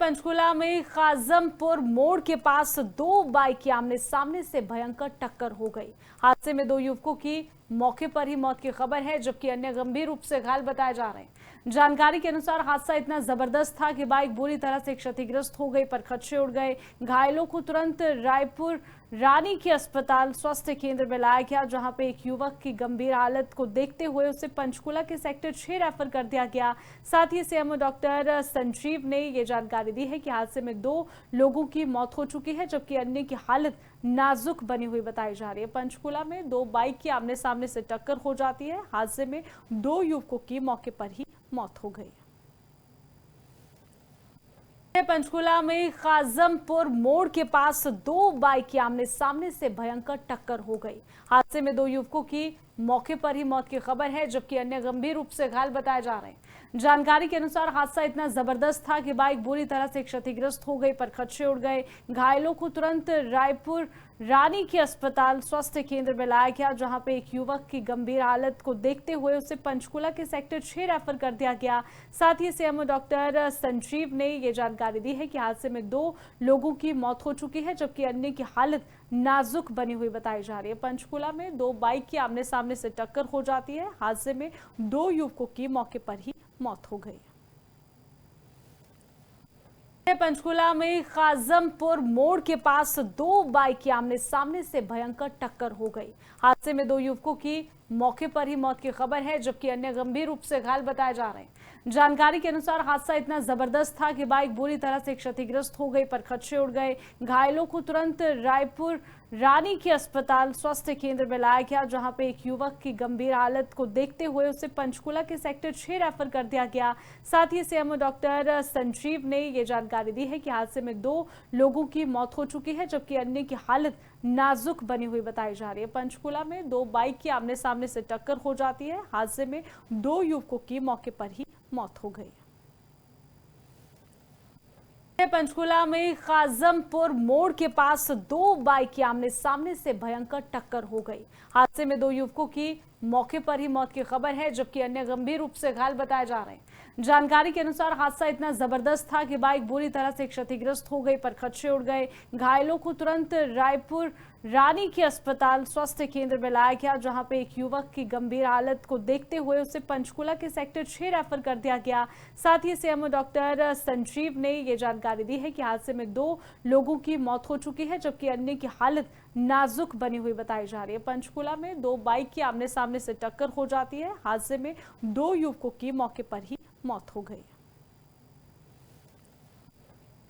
पंचकुला में काजमपुर मोड़ के पास दो बाइक की आमने सामने से भयंकर टक्कर हो गई। हादसे में दो युवकों की मौके पर ही मौत की खबर है, जबकि अन्य गंभीर रूप से घायल बताए जा रहे हैं। जानकारी के अनुसार हादसा इतना जबरदस्त था कि बाइक बुरी तरह से क्षतिग्रस्त हो गई, पर खदशे उड़ गए। घायलों को तुरंत रायपुर रानी के अस्पताल स्वास्थ्य केंद्र में लाया गया, जहां पे एक युवक की गंभीर हालत को देखते हुए उसे पंचकुला के सेक्टर 6 रेफर कर दिया गया। साथ ही सीएमओ डॉक्टर संजीव ने ये जानकारी दी है कि हादसे में दो लोगों की मौत हो चुकी है, जबकि अन्य की हालत नाजुक बनी हुई बताई जा रही है। पंचकुला में दो बाइक की आमने सामने से टक्कर हो जाती है। हादसे में दो युवकों की मौके पर ही मौत हो गई। पंचकुला में काजमपुर मोड़ के पास दो बाइक की आमने सामने से भयंकर टक्कर हो गई। हादसे में दो युवकों की मौके पर ही मौत की खबर है, जबकि अन्य गंभीर रूप से घायल बताए जा रहे हैं। जानकारी के अनुसार हादसा इतना जबरदस्त था कि बाइक बुरी तरह से क्षतिग्रस्त हो गई, पर खदशे उड़ गए। घायलों को तुरंत रायपुर रानी के अस्पताल स्वास्थ्य केंद्र में लाया गया, जहां पे एक युवक की गंभीर हालत को देखते हुए उसे पंचकुला के सेक्टर 6 रेफर कर दिया गया। साथ ही सीएमओ डॉक्टर संजीव ने ये जानकारी दी है कि हादसे में दो लोगों की मौत हो चुकी है, जबकि अन्य की हालत नाजुक बनी हुई बताई जा रही है। पंचकुला में दो बाइक की आमने सामने से टक्कर हो जाती है। हादसे में दो युवकों की मौके पर ही मौत हो गई। पंचकुला में काजमपुर मोड़ के पास दो बाइक की आमने सामने से भयंकर टक्कर हो गई। हादसे में दो युवकों की मौके पर ही मौत की खबर है, जबकि अन्य गंभीर रूप से घायल बताए जा रहे हैं। जानकारी के अनुसार हादसा इतना जबरदस्त था कि बाइक बुरी तरह से क्षतिग्रस्त हो गई, पर खदशे उड़ गए। घायलों को तुरंत रायपुर रानी के अस्पताल स्वास्थ्य केंद्र में लाया गया, जहां पे एक युवक की गंभीर हालत को देखते हुए उसे पंचकुला के सेक्टर 6 रेफर कर दिया गया। साथ ही सीएमओ डॉक्टर संजीव ने ये जानकारी दी है कि हादसे में दो लोगों की मौत हो चुकी है, जबकि अन्य की हालत नाजुक बनी हुई बताई जा रही है। पंचकुला में दो बाइक की आमने सामने से टक्कर हो जाती है। हादसे में दो युवकों की मौके पर ही मौत हो गई। पंचकुला में काजमपुर मोड़ के पास दो बाइक की आमने सामने से भयंकर टक्कर हो गई। हादसे में दो युवकों की मौके पर ही मौत की खबर है, जबकि अन्य गंभीर रूप से घायल बताए जा रहे हैं। जानकारी के अनुसार हादसा इतना जबरदस्त था कि बाइक बुरी तरह से क्षतिग्रस्त हो गई, पर खदशे उड़ गए। घायलों को तुरंत रायपुर रानी के अस्पताल स्वास्थ्य केंद्र में लाया गया, जहां पे एक युवक की गंभीर हालत को देखते हुए उसे पंचकुला के सेक्टर 6 रेफर कर दिया गया। साथ ही सीएमओ डॉक्टर संजीव ने ये जानकारी दी है कि हादसे में दो लोगों की मौत हो चुकी है, जबकि अन्य की हालत नाजुक बनी हुई बताई जा रही है। पंचकुला में दो बाइक की आमने सामने से टक्कर हो जाती है। हादसे में दो युवकों की मौके पर ही मौत हो गई।